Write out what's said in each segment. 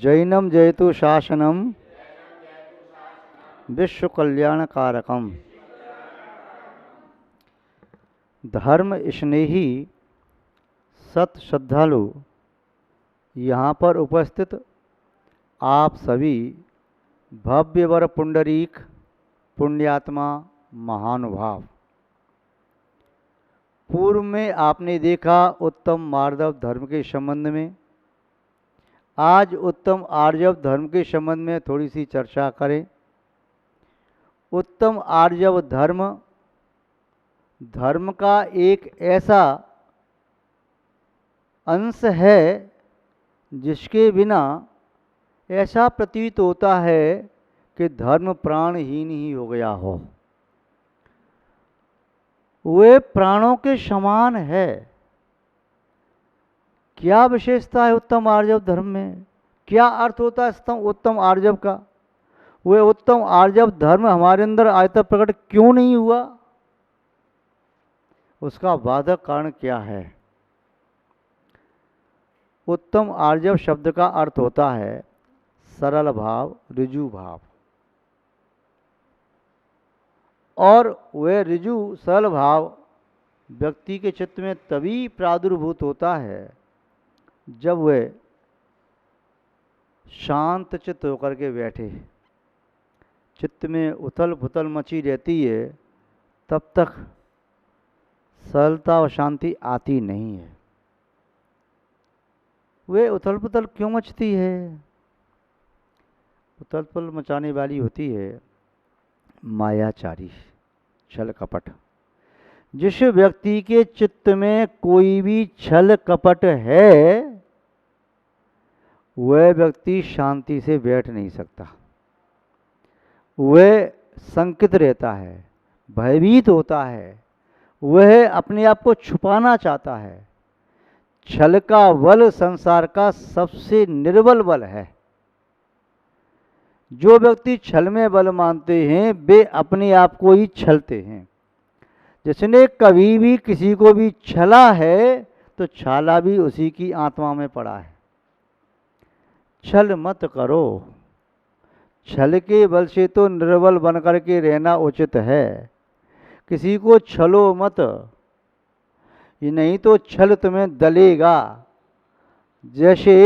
जैनम जयतु शासनम विश्व कल्याणकारकम। धर्म स्नेही सत श्रद्धालु यहाँ पर उपस्थित आप सभी भव्यवर पुंडरीक पुण्यात्मा महानुभाव, पूर्व में आपने देखा उत्तम मार्दव धर्म के संबंध में। आज उत्तम आर्जव धर्म के संबंध में थोड़ी सी चर्चा करें। उत्तम आर्जव धर्म धर्म का एक ऐसा अंश है जिसके बिना ऐसा प्रतीत होता है कि धर्म प्राणहीन ही हो गया हो। वे प्राणों के समान है। क्या विशेषता है उत्तम आर्जव धर्म में? क्या अर्थ होता है उत्तम आर्जव का? वे उत्तम आर्जव धर्म हमारे अंदर आज तक प्रकट क्यों नहीं हुआ? उसका बाधक कारण क्या है? उत्तम आर्जव शब्द का अर्थ होता है सरल भाव, ऋजु भाव। और वह ऋजु सरल भाव व्यक्ति के चित्त में तभी प्रादुर्भूत होता है जब वह शांत चित्त होकर के बैठे। चित्त में उथल पुथल मची रहती है, तब तक सरलता और शांति आती नहीं है। वे उथल पुथल क्यों मचती है? उथल पुथल मचाने वाली होती है मायाचारी, छल कपट। जिस व्यक्ति के चित्त में कोई भी छल कपट है, वह व्यक्ति शांति से बैठ नहीं सकता। वह संकित रहता है, भयभीत होता है, वह अपने आप को छुपाना चाहता है। छल का बल संसार का सबसे निर्बल बल है। जो व्यक्ति छल में बल मानते हैं वे अपने आप को ही छलते हैं। जिसने कभी भी किसी को भी छला है तो छाला भी उसी की आत्मा में पड़ा है। छल मत करो। छल के बल से तो निर्बल बन करके रहना उचित है। किसी को छलो मत, ये नहीं तो छल तुम्हें दलेगा। जैसे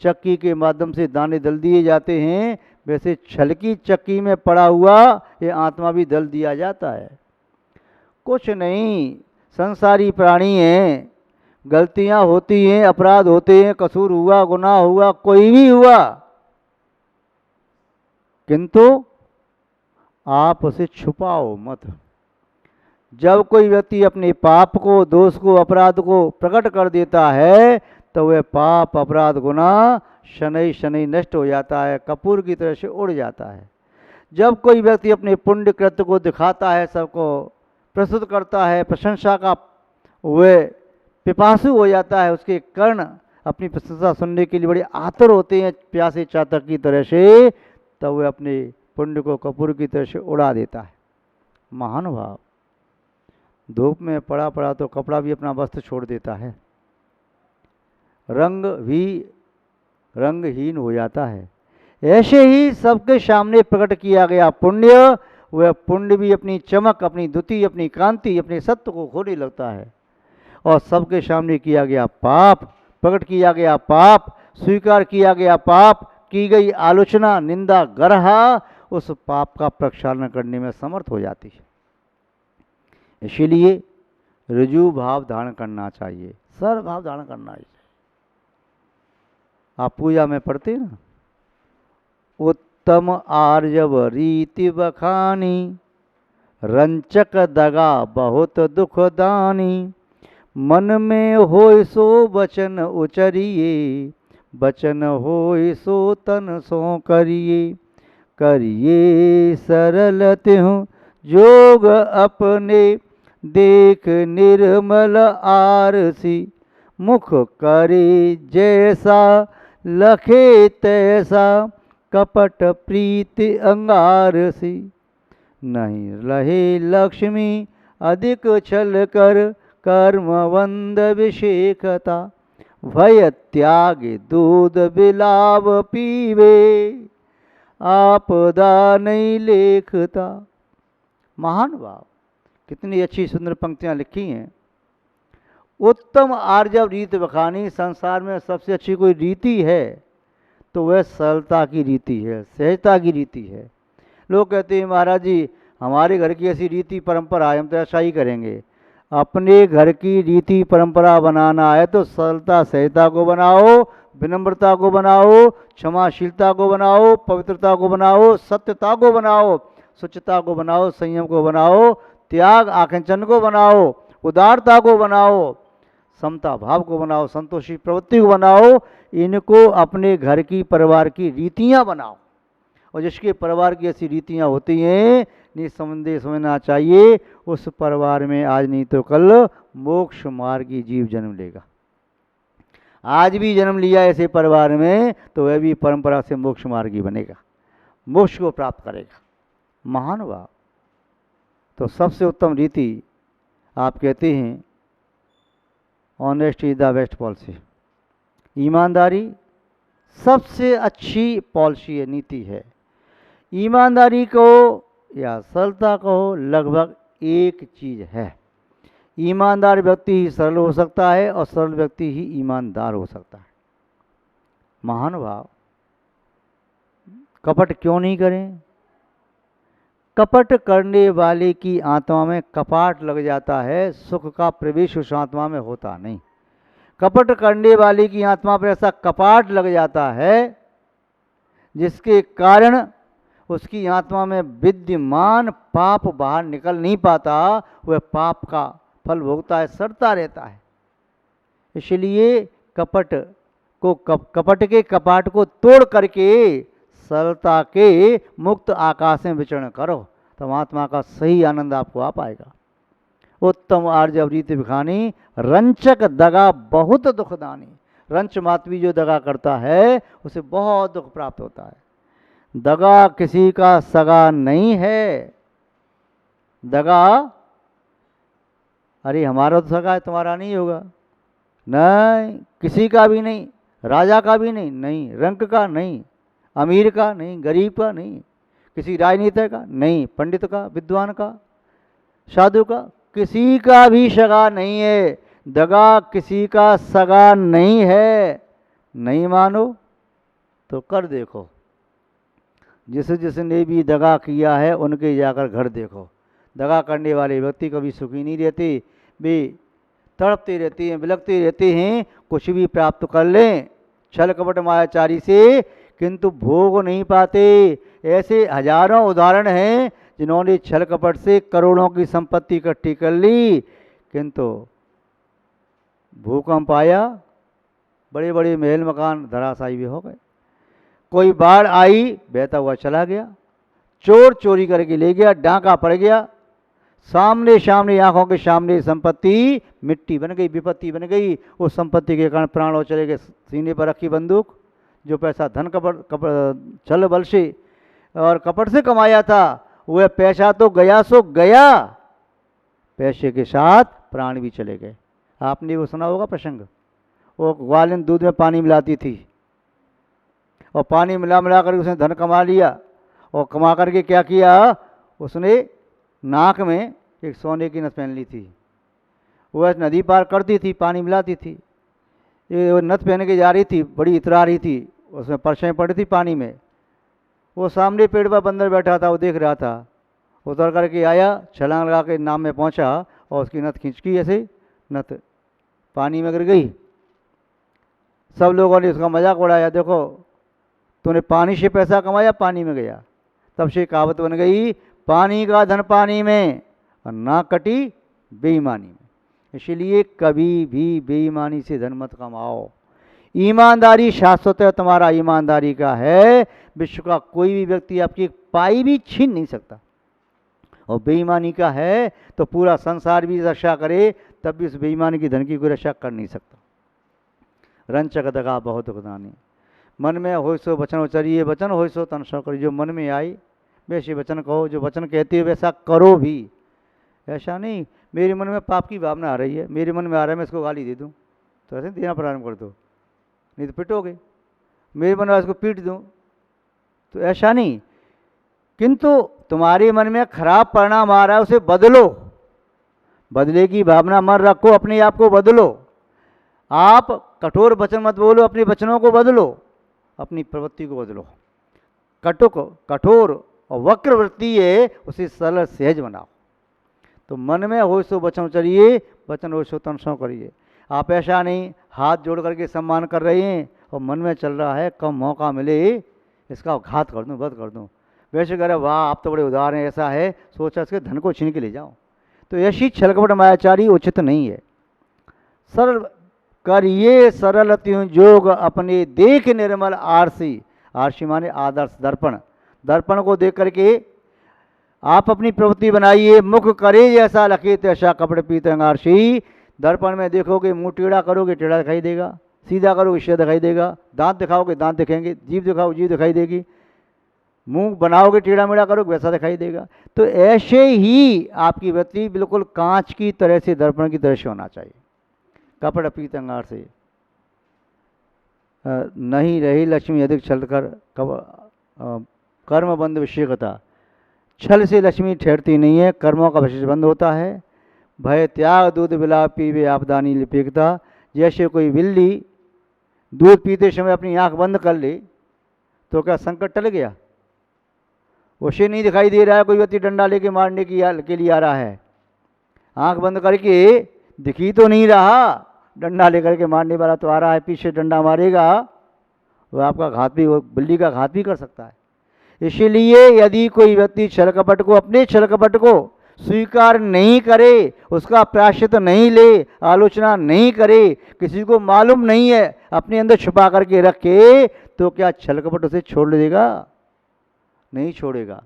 चक्की के माध्यम से दाने दल दिए जाते हैं, वैसे छल की चक्की में पड़ा हुआ ये आत्मा भी दल दिया जाता है। कुछ नहीं, संसारी प्राणी हैं, गलतियां होती हैं, अपराध होते हैं, कसूर हुआ, गुनाह हुआ, कोई भी हुआ, किंतु आप उसे छुपाओ मत। जब कोई व्यक्ति अपने पाप को, दोष को, अपराध को प्रकट कर देता है तो वह पाप, अपराध, गुनाह शनै शनै नष्ट हो जाता है, कपूर की तरह से उड़ जाता है। जब कोई व्यक्ति अपने पुण्य कृत्य को दिखाता है, सबको प्रस्तुत करता है, प्रशंसा का वह पिपासु हो जाता है, उसके कर्ण अपनी प्रशंसा सुनने के लिए बड़े आतुर होते हैं, प्यासे चातक की तरह से, तब वह अपने पुण्य को कपूर की तरह से उड़ा देता है। महानुभाव, धूप में पड़ा पड़ा तो कपड़ा भी अपना वस्त्र छोड़ देता है, रंग भी रंगहीन हो जाता है। ऐसे ही सबके सामने प्रकट किया गया पुण्य, वह पुण्य भी अपनी चमक, अपनी द्युति, अपनी कांति, अपने सत्य को खोने लगता है। और सबके सामने किया गया पाप, प्रकट किया गया पाप, स्वीकार किया गया पाप, की गई आलोचना, निंदा, गर्हा, उस पाप का प्रक्षालन करने में समर्थ हो जाती है। इसीलिए ऋजु भाव धारण करना चाहिए, सरल भाव धारण करना चाहिए। आप पूजा में पढ़ते हैं ना, उत्तम आर्जव रीति बखानी, रंचक दगा बहुत दुख दानी। मन में होय सो वचन उचरिए, वचन होय सो तन सो करिए। करिए सरल त्यों जोग अपने, देख निर्मल आरसी। मुख करे जैसा लखे तैसा, कपट प्रीति अंगारसी। नहीं रहे लक्ष्मी अधिक छल कर, कर्मवंद विषेकता। भय त्यागे दूध बिलाव पीवे, आपदा नहीं लेखता। महान भाव, कितनी अच्छी सुंदर पंक्तियां लिखी हैं। उत्तम आर्जव रीत बखानी, संसार में सबसे अच्छी कोई रीति है तो वह सरलता की रीति है, सहजता की रीति है। लोग कहते हैं महाराज जी हमारे घर की ऐसी रीति परंपरा है, हम तो ऐसा ही करेंगे। अपने घर की रीति परंपरा बनाना है तो सरलता सहजता को बनाओ, विनम्रता को बनाओ, क्षमाशीलता को बनाओ, पवित्रता को बनाओ, सत्यता को बनाओ, स्वच्छता को बनाओ, संयम को बनाओ, त्याग आखंचन को बनाओ, उदारता को बनाओ, समता भाव को बनाओ, संतोषी प्रवृत्ति को बनाओ। इनको अपने घर की परिवार की रीतियां बनाओ। और जिसके परिवार की ऐसी रीतियां होती हैं, निसंदेह समझना चाहिए उस परिवार में आज नहीं तो कल मोक्ष मार्गी जीव जन्म लेगा। आज भी जन्म लिया ऐसे परिवार में तो वह भी परंपरा से मोक्ष मार्गी बनेगा, मोक्ष को प्राप्त करेगा। महान भाव। तो सबसे उत्तम रीति आप कहते हैं honesty is the best policy, ईमानदारी सबसे अच्छी पॉलिसी है, नीति है। ईमानदारी को या सरलता को लगभग एक चीज है। ईमानदार व्यक्ति ही सरल हो सकता है और सरल व्यक्ति ही ईमानदार हो सकता है। महान भाव। कपट क्यों नहीं करें? कपट करने वाले की आत्मा में कपाट लग जाता है, सुख का प्रवेश उस आत्मा में होता नहीं। कपट करने वाले की आत्मा पर ऐसा कपाट लग जाता है जिसके कारण उसकी आत्मा में विद्यमान पाप बाहर निकल नहीं पाता, वह पाप का फल भोगता है, सड़ता रहता है। इसलिए कपट के कपाट को तोड़ करके सरलता के मुक्त आकाश में विचरण करो, तब आत्मा का सही आनंद आपको आ पाएगा। उत्तम आर्जव रीति बिखानी, रंचक दगा बहुत दुखदानी। रंच मातवी जो दगा करता है उसे बहुत दुख प्राप्त होता है। दगा किसी का सगा नहीं है। दगा, अरे हमारा तो सगा है, तुम्हारा नहीं होगा, नहीं, किसी का भी नहीं, राजा का भी नहीं, नहीं, रंक का नहीं, अमीर का नहीं, गरीब का नहीं, किसी राजनीतिक का नहीं, पंडित का, विद्वान का, साधु का, किसी का भी सगा नहीं है। दगा किसी का सगा नहीं है। नहीं मानो तो कर देखो, जिसने भी दगा किया है उनके जाकर घर देखो। दगा करने वाले व्यक्ति कभी सुखी नहीं रहते, वे तड़पते रहते हैं, बिलखते रहते हैं, कुछ भी प्राप्त कर लें छल कपट मायाचारी से, किंतु भोग नहीं पाते। ऐसे हजारों उदाहरण हैं जिन्होंने छल कपट से करोड़ों की संपत्ति इकट्ठी कर ली, किंतु भूकंप आया, बड़े बड़े महल मकान धराशायी भी हो गए। कोई बाढ़ आई, बहता हुआ चला गया। चोर चोरी करके ले गया, डांका पड़ गया, सामने सामने आंखों के सामने संपत्ति मिट्टी बन गई, विपत्ति बन गई। उस संपत्ति के कारण प्राण और चले गए। सीने पर रखी बंदूक, जो पैसा धन छल बल से और कपट से कमाया था, वह पैसा तो गया सो गया, पैसे के साथ प्राण भी चले गए। आपने वो सुना होगा प्रसंग, वो ग्वालिन दूध में पानी मिलाती थी और पानी मिला कर उसने धन कमा लिया, और कमा करके क्या किया, उसने नाक में एक सोने की नथ पहन ली थी। वह नदी पार करती थी, पानी मिलाती थी, ये नथ पहन के जा रही थी, बड़ी इतरा रही थी, उसमें परछाई पड़ी थी पानी में। वो सामने पेड़ पर बंदर बैठा था, वो देख रहा था, उतर करके आया, छलांग लगा के नाव में पहुंचा और उसकी नथ खींची, ऐसे नथ पानी में गिर गई। सब लोगों ने उसका मजाक उड़ाया, देखो तूने पानी से पैसा कमाया, पानी में गया। तब से कहावत बन गई, पानी का धन पानी में और ना कटी बेईमानी में। इसलिए कभी भी बेईमानी से धन मत कमाओ। ईमानदारी शाश्वत है, तुम्हारा ईमानदारी का है, विश्व का कोई भी व्यक्ति आपकी पाई भी छीन नहीं सकता। और बेईमानी का है तो पूरा संसार भी रक्षा करे, तब भी उस बेईमानी की धन की कोई रक्षा कर नहीं सकता। रंचक दगा बहुत दुखदानी। मन में हो सो वचन उचरिए, वचन हो सो तन सो करिए। जो मन में आए वैसे वचन कहो, जो वचन कहते हो वैसा करो भी। ऐसा नहीं मेरे मन में पाप की भावना आ रही है, मेरे मन में आ रहा है मैं इसको गाली दे दूँ, तो ऐसे देना प्रारंभ कर दो। नहीं तो पिटोगे, मेरे मन वाले को पीट दूं, तो ऐसा नहीं। किंतु तुम्हारे मन में खराब परिणाम आ रहा है, उसे बदलो, बदले की भावना मन रखो, अपने आप को बदलो। आप कठोर वचन मत बोलो, अपने वचनों को बदलो, अपनी प्रवृत्ति को बदलो। कठोर और वक्र वृत्ति है, उसे सरल सहज बनाओ। तो मन में हो सो वचन चलिए, वचन हो सो तन सो करिए। आप ऐसा नहीं हाथ जोड़ करके सम्मान कर रहे हैं और मन में चल रहा है कम मौका मिले इसका घात कर दूं, वध कर दूं। वैसे कह रहे वाह आप तो बड़े उदार हैं, ऐसा है, सोचा इसके धन को छीन के ले जाओ। तो ऐसी छलकपट मायाचारी उचित नहीं है। सरल करिए सरल अति जोग अपने देख निर्मल आरसी, आरसी माने आदर्श दर्पण, दर्पण को देख करके आप अपनी प्रवृत्ति बनाइए। मुख करे जैसा लखे तैसा कपड़े पीते आरसी, दर्पण में देखोगे मुंह टेढ़ा करोगे टेढ़ा दिखाई देगा, सीधा करोगे सीधा दिखाई देगा, दांत दिखाओगे दांत दिखेंगे, जीभ दिखाओ जीभ दिखाई देगी, मुंह बनाओगे टेढ़ा मेढ़ा करोगे वैसा दिखाई देगा। तो ऐसे ही आपकी वृत्ति बिल्कुल कांच की तरह से, दर्पण की तरह से होना चाहिए। कपड़ पीत अंगार से नहीं रही लक्ष्मी अधिक छल कर, कर्म बंध विषयकता, छल से लक्ष्मी ठहरती नहीं है, कर्मों का विशेष बंद होता है। भय त्याग दूध बिला पीवे आपदानी लिपेकता, जैसे कोई बिल्ली दूध पीते समय अपनी आंख बंद कर ले तो क्या संकट टल गया? उसे नहीं दिखाई दे रहा है कोई व्यक्ति डंडा लेके मारने के लिए आ रहा है, आंख बंद करके दिखी तो नहीं रहा, डंडा लेकर के मारने वाला तो आ रहा है, पीछे डंडा मारेगा, वो आपका घात भी, वो बिल्ली का घात भी कर सकता है। इसीलिए यदि कोई व्यक्ति छल कपट को, अपने छल कपट को स्वीकार नहीं करे, उसका प्रायश्चित नहीं ले, आलोचना नहीं करे, किसी को मालूम नहीं है, अपने अंदर छुपा करके रखे, तो क्या छल कपट उसे छोड़ देगा? नहीं छोड़ेगा।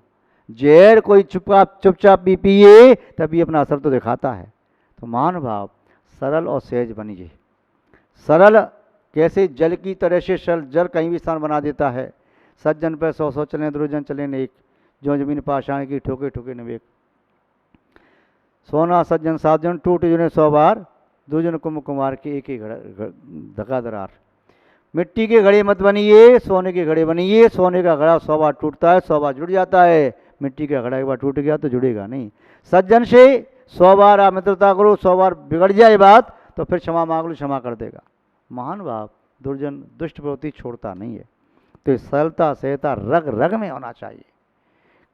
जहर कोई चुपचाप भी पिए तभी अपना असर तो दिखाता है। तो मान भाव सरल और सहज बनिए। सरल कैसे? जल की तरह से सरल, जल कहीं भी स्थान बना देता है। सज्जन पर 100 चले, दुर्जन चले नेक, जो जमीन पाषाण की ठोके ठोके नवेक। सोना सज्जन साजन टूट जुने 100 बार, दुर्जन कुमार के एक ही धका दरार। मिट्टी के घड़े मत बनिए, सोने के घड़े बनिए। सोने का घड़ा 100 बार टूटता है, 100 बार जुड़ जाता है, मिट्टी का घड़ा एक बार टूट गया तो जुड़ेगा नहीं। सज्जन से 100 बार आप मित्रता करो, 100 बार बिगड़ जाए बात तो फिर क्षमा मांग लो, क्षमा कर देगा। महान भाव दुर्जन दुष्ट प्रवृत्ति छोड़ता नहीं है। तो सरलता सहता रग रग में होना चाहिए।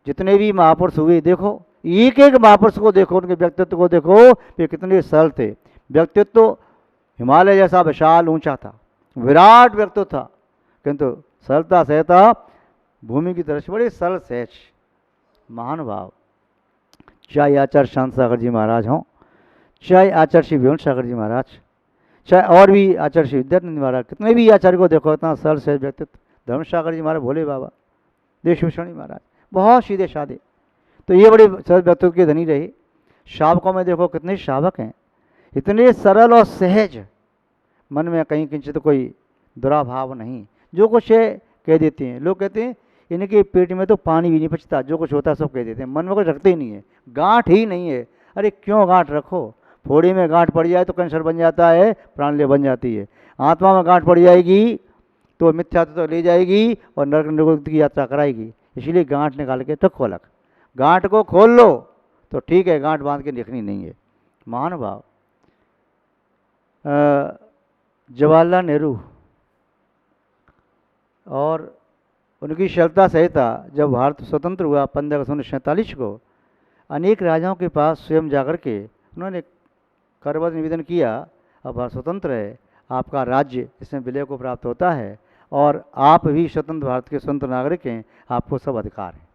जितने भी महापुरुष हुए देखो, एक एक महापुरुष को देखो, उनके व्यक्तित्व को देखो, वे कितने सरल थे। व्यक्तित्व हिमालय जैसा विशाल ऊंचा था, विराट व्यक्तित्व था, किंतु सरलता सहता भूमि की तरह से बड़े सरल सहज। महान भाव चाहे आचार्य शांत सागर जी महाराज हों, चाहे आचार्य श्री विवन सागर जी महाराज, चाहे और भी आचार्य श्री विद्यानंद महाराज, कितने भी आचार्य को देखो इतना सरल सहज व्यक्तित्व। धर्म सागर जी महाराज, भोले बाबा, देशभूषणी महाराज, बहुत सीधे साधे, तो ये बड़े सरल व्यक्तित्व के धनी रहे। शावकों में देखो कितने शावक हैं, इतने सरल और सहज, मन में कहीं किंचित कोई दुराभाव नहीं, जो कुछ है कह देते हैं। लोग कहते हैं इनके पेट में तो पानी भी नहीं पचता, जो कुछ होता है सब कह देते हैं, मन में कुछ रखते ही नहीं है, गांठ ही नहीं है। अरे क्यों गांठ रखो? फोड़े में गांठ पड़ जाए तो कैंसर बन जाता है, प्राणले बन जाती है। आत्मा में गांठ पड़ जाएगी तो मिथ्या तो ले जाएगी और नरक निवृत्ति की यात्रा कराएगी। इसलिए गांठ निकाल के रखो अलग, गांठ को खोल लो तो ठीक है, गांठ बांध के लिखनी नहीं है। महान भाव जवाहरलाल नेहरू और उनकी सरलता सहता, जब भारत स्वतंत्र हुआ 15 अगस्त 1947 को, अनेक राजाओं के पास स्वयं जाकर के उन्होंने करबद्ध निवेदन किया, अब भारत स्वतंत्र है, आपका राज्य इसमें विलय को प्राप्त होता है और आप भी स्वतंत्र भारत के स्वतंत्र नागरिक हैं, आपको सब अधिकार हैं।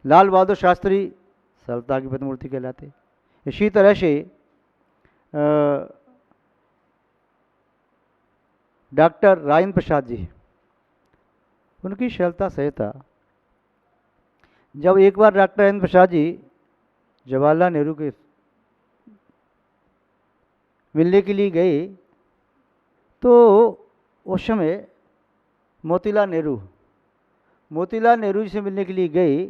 लाल बहादुर शास्त्री सरलता की प्रतिमूर्ति कहलाते। इसी तरह से डॉक्टर राजेंद्र प्रसाद जी, उनकी सरलता सहता। जब एक बार डॉक्टर राजेंद्र प्रसाद जी जवाहरलाल नेहरू के मिलने के लिए गए तो उस समय मोतीलाल नेहरू जी से मिलने के लिए गए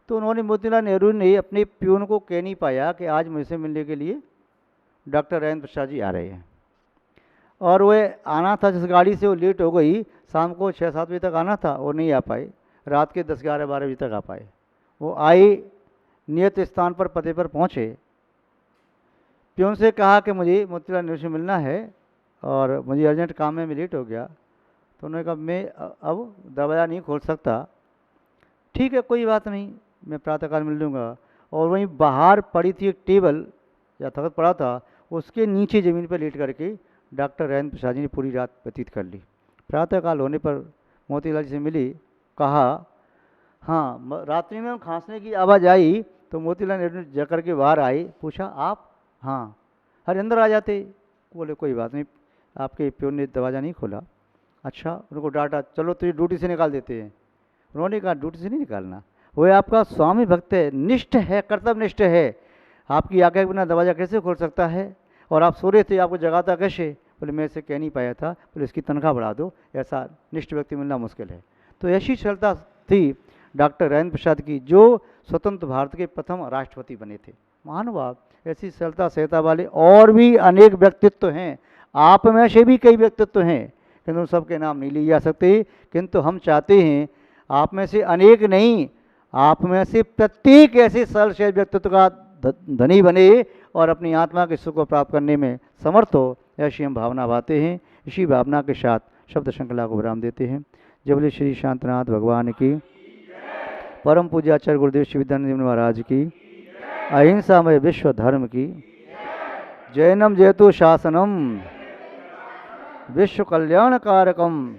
तो उन्होंने, मोतीलाल नेहरू ने अपने प्यून को कह नहीं पाया कि आज मुझसे मिलने के लिए डॉक्टर राजेंद्र प्रसाद जी आ रहे हैं। और वह आना था जिस गाड़ी से वो लेट हो गई, शाम को 6-7 बजे तक आना था, वो नहीं आ पाए, रात के 10-11-12 बजे तक आ पाए। वो आई, नियत स्थान पर पते पर पहुँचे, प्यून से कहा कि मुझे मोतीलाल नेहरू से मिलना है और मुझे अर्जेंट काम में लेट हो गया। तो उन्होंने कहा मैं अब दरवाज़ा नहीं खोल सकता। ठीक है, कोई बात नहीं, मैं प्रातःकाल मिल लूँगा। और वहीं बाहर पड़ी थी एक टेबल या तख्त पड़ा था, उसके नीचे ज़मीन पर लेट करके डॉक्टर राजेंद्र प्रसाद जी ने पूरी रात व्यतीत कर ली। प्रातःकाल होने पर मोतीलाल जी से मिली, कहा हाँ, रात्रि में खांसने की आवाज़ आई तो मोतीलाल नेहरू जाकर के बाहर आए, पूछा आप? हाँ। अरे अंदर आ जाते। बोले कोई बात नहीं, आपके प्यून ने दरवाज़ा नहीं खोला। अच्छा, उनको डांटा, चलो तुझे ड्यूटी से निकाल देते हैं। उन्होंने कहा ड्यूटी से नहीं निकालना, वो आपका स्वामी भक्त है, निष्ठ है, कर्तव्यनिष्ठ है, आपकी आज्ञा के बिना दरवाज़ा कैसे खोल सकता है? और आप सो रहे थे, आपको जगाता कैसे? बोले मैं इसे कह नहीं पाया था। बोले इसकी तनख्वाह बढ़ा दो, ऐसा निष्ठ व्यक्ति मिलना मुश्किल है। तो ऐसी सरलता थी डॉक्टर राजेंद्र प्रसाद की, जो स्वतंत्र भारत के प्रथम राष्ट्रपति बने थे। महानुभाव, ऐसी सरलता सहता वाले और भी अनेक व्यक्तित्व हैं, आप में से भी कई व्यक्तित्व हैं, किंतु सबके नाम नहीं लिए जा सकते। किंतु हम चाहते हैं आप में से अनेक नहीं, आप में से प्रत्येक ऐसे सरल सहज व्यक्तित्व का धनी बने और अपनी आत्मा के सुख को प्राप्त करने में समर्थ हो, ऐसी हम भावना बाते हैं। इसी भावना के साथ शब्द श्रृंखला को विराम देते हैं। जय बोले श्री शांतनाथ भगवान की, परम पूज्य आचार्य गुरुदेव श्री विद्यानंद महाराज की, अहिंसामय विश्व धर्म की, जैनम जयतु शासनम विश्व कल्याण कारकम।